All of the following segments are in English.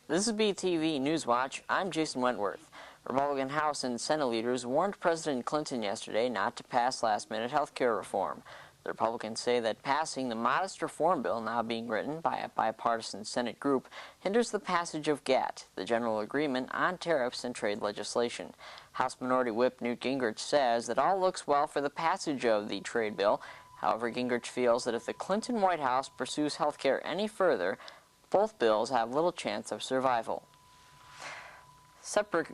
This is BTV Newswatch. I'm Jason Wentworth. Republican House and Senate leaders warned President Clinton yesterday not to pass last-minute health care reform. The Republicans say that passing the modest reform bill now being written by a bipartisan Senate group hinders the passage of GATT, the General Agreement on Tariffs and Trade Legislation. House Minority Whip Newt Gingrich says that all looks well for the passage of the trade bill. However, Gingrich feels that if the Clinton White House pursues health care any further, both bills have little chance of survival. Separate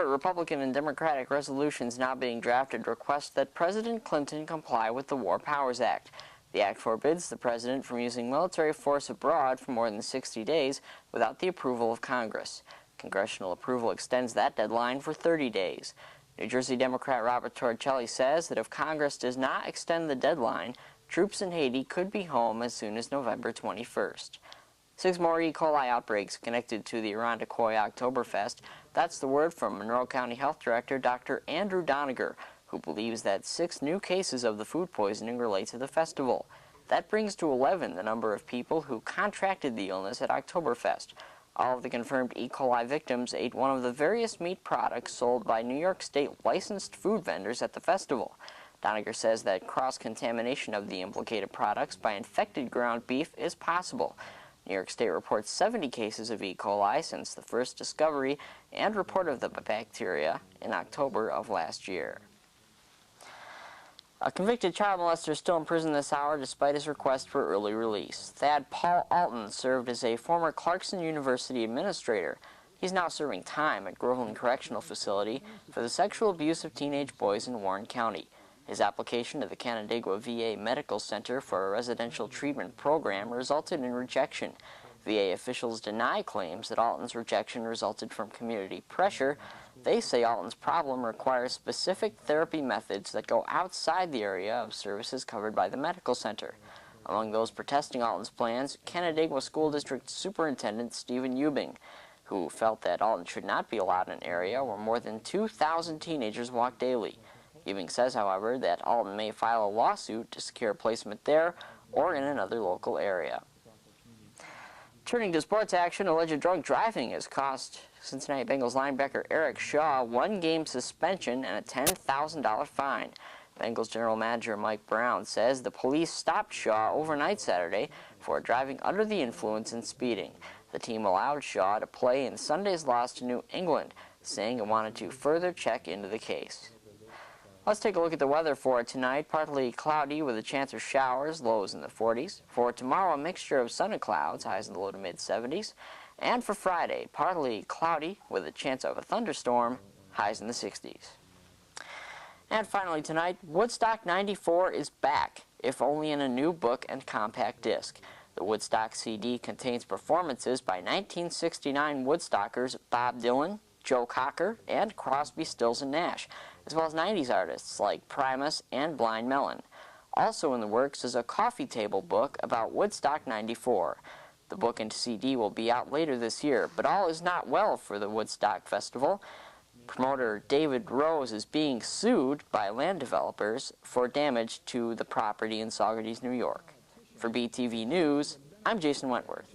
Republican and Democratic resolutions now being drafted request that President Clinton comply with the War Powers Act. The act forbids the president from using military force abroad for more than 60 days without the approval of Congress. Congressional approval extends that deadline for 30 days. New Jersey Democrat Robert Torricelli says that if Congress does not extend the deadline, troops in Haiti could be home as soon as November 21st. 6 more E. coli outbreaks connected to the Irondequoit Oktoberfest. That's the word from Monroe County Health Director Dr. Andrew Doniger, who believes that 6 new cases of the food poisoning relate to the festival. That brings to 11 the number of people who contracted the illness at Oktoberfest. All of the confirmed E. coli victims ate one of the various meat products sold by New York State licensed food vendors at the festival. Doniger says that cross-contamination of the implicated products by infected ground beef is possible. New York State reports 70 cases of E. coli since the first discovery and report of the bacteria in October of last year. A convicted child molester is still in prison this hour despite his request for early release. Thad Paul Alton served as a former Clarkson University administrator. He's now serving time at Groveland Correctional Facility for the sexual abuse of teenage boys in Warren County. His application to the Canandaigua VA Medical Center for a residential treatment program resulted in rejection. VA officials deny claims that Alton's rejection resulted from community pressure. They say Alton's problem requires specific therapy methods that go outside the area of services covered by the medical center. Among those protesting Alton's plans, Canandaigua School District Superintendent Stephen Eubing, who felt that Alton should not be allowed in an area where more than 2,000 teenagers walk daily. Eubing says, however, that Alton may file a lawsuit to secure placement there or in another local area. Turning to sports action, alleged drunk driving has cost Cincinnati Bengals linebacker Eric Shaw 1-game suspension and a $10,000 fine. Bengals general manager Mike Brown says the police stopped Shaw overnight Saturday for driving under the influence and speeding. The team allowed Shaw to play in Sunday's loss to New England, saying it wanted to further check into the case. Let's take a look at the weather for tonight. Partly cloudy with a chance of showers, lows in the 40s. For tomorrow, a mixture of sun and clouds, highs in the low to mid-70s. And for Friday, partly cloudy with a chance of a thunderstorm, highs in the 60s. And finally tonight, Woodstock 94 is back, if only in a new book and compact disc. The Woodstock CD contains performances by 1969 Woodstockers Bob Dylan, Joe Cocker, and Crosby, Stills and Nash, as well as 90s artists like Primus and Blind Melon. Also in the works is a coffee table book about Woodstock 94. The book and CD will be out later this year, but all is not well for the Woodstock Festival. Promoter David Rose is being sued by land developers for damage to the property in Saugerties, New York. For BTV News, I'm Jason Wentworth.